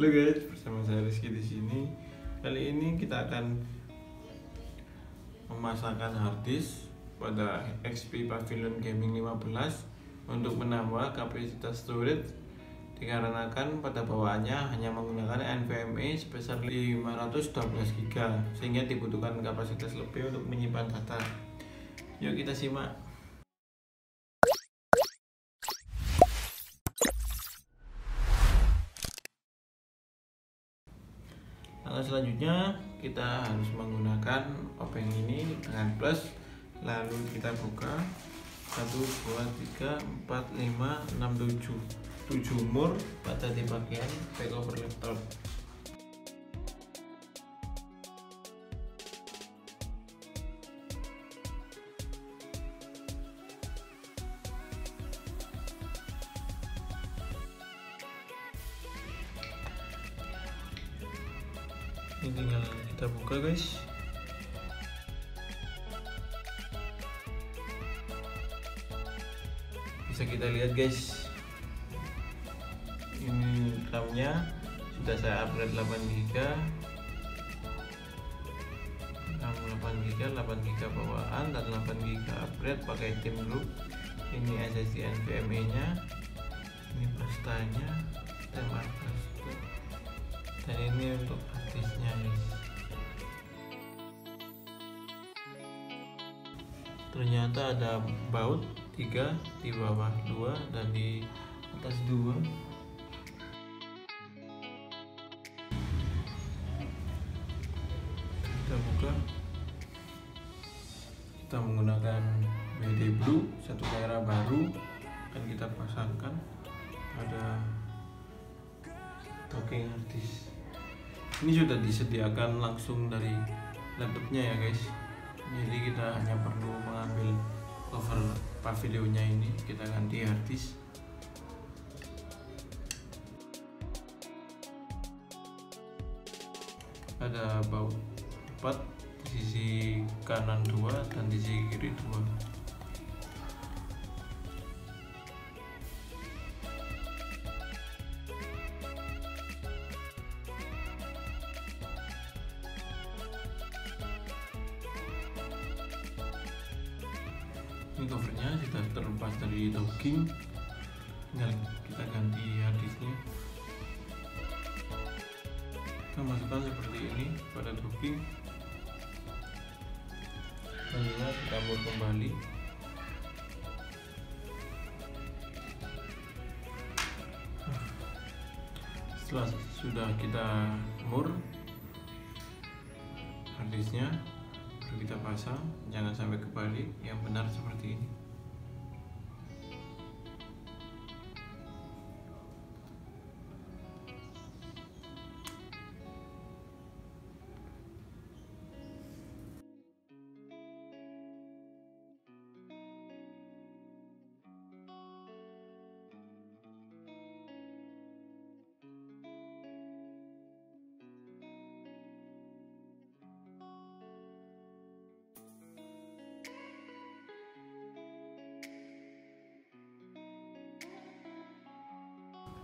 Halo guys, bersama saya Rizky di sini. Kali ini kita akan memasangkan harddisk pada XP Pavilion Gaming 15 untuk menambah kapasitas storage, dikarenakan pada bawaannya hanya menggunakan NVMe sebesar 512 GB sehingga dibutuhkan kapasitas lebih untuk menyimpan data. Yuk kita simak. Langkah selanjutnya kita harus menggunakan obeng ini dengan plus, lalu kita buka 1, 2, 3, 4, 5, 6, 7 mur pada di bagian backover laptop. Ini tinggal kita buka guys. Bisa kita lihat guys, ini RAM-nya sudah saya upgrade 8 GB, RAM 8 GB bawaan dan 8 GB upgrade pakai tim loop. Ini SSD NVMe nya, ini pastanya, tema pasta, dan ini untuk harddisknya guys. Ternyata ada baut 3 di bawah 2 dan di atas 2. Kita buka, kita menggunakan WD Blue, satu daerah baru, dan kita pasangkan pada docking harddisk. Ini sudah disediakan langsung dari laptopnya ya guys, jadi kita hanya perlu mengambil cover pavilionnya ini, kita ganti harddisk. Ada baut 4 di sisi kanan 2 dan di sisi kiri 2. Ini covernya sudah terlepas dari docking, tinggal kita ganti harddisknya. Kita masukkan seperti ini pada docking, lalu kita mur kembali. Setelah sudah kita mur harddisknya, kita pasang, jangan sampai kebalik, yang benar seperti ini.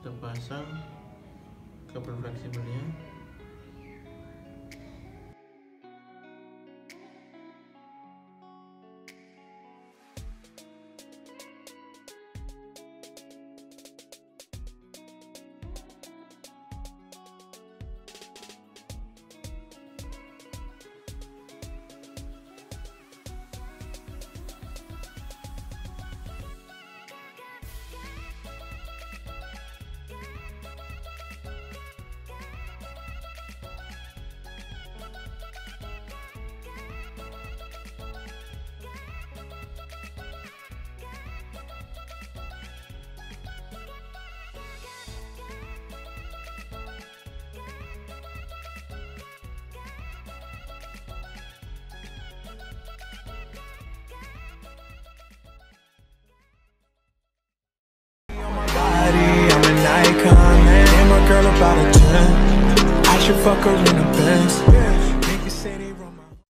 Kita pasang kabel fleksibelnya. Icon, man, and my girl about a 10. I should fuck her in the Benz.